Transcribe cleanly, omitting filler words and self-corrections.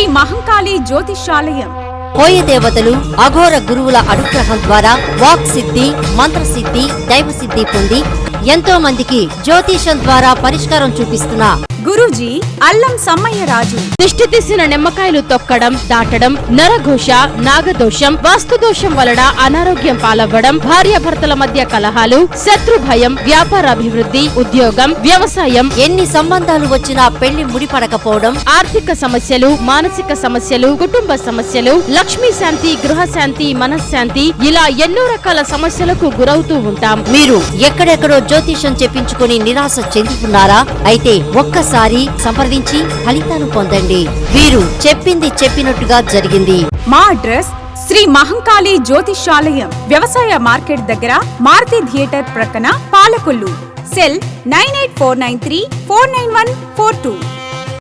శ్రీ మహంకాళి జ్యోతిషాలయం. పోయ దేవతలు అఘోర గురువుల అనుగ్రహం ద్వారా వాక్ సిద్ధి, మంత్రసిద్ధి, దైవసిద్ధి పొంది ఎంతో మందికి జ్యోతిషం ద్వారా పరిష్కారం చూపిస్తున్న గురూజీ అల్లం సమ్మయ్యరాజు. దిష్టి తీసిన నిమ్మకాయలు తొక్కడం, దాటడం, నరఘోష, నాగదోషం, వాస్తుదోషం వలన అనారోగ్యం పాలవ్వడం, భార్యాభర్తల మధ్య కలహాలు, శత్రు భయం, వ్యాపారాభివృద్ధి, ఉద్యోగం, వ్యవసాయం, ఎన్ని సంబంధాలు వచ్చినా పెళ్లి ముడిపడకపోవడం, ఆర్థిక సమస్యలు, మానసిక సమస్యలు, కుటుంబ సమస్యలు, లక్ష్మీ శాంతి, గృహశాంతి, మనశ్శాంతి, ఇలా ఎన్నో రకాల సమస్యలకు గురవుతూ ఉంటాం. మీరు ఎక్కడెక్కడో జ్యోతిషం చెప్పించుకుని నిరాశ చెందుతున్నారా? అయితే ఒక్కసారి సంప్రదించి ఫలితాలు పొందండి. వీరు చెప్పింది చెప్పినట్టుగా జరిగింది. మా అడ్రస్ శ్రీ మహంకాళి జ్యోతిషాలయం, వ్యవసాయ మార్కెట్ దగ్గర, మారుతి థియేటర్ ప్రక్కన, పాలకొల్లు. సెల్ 9849349142.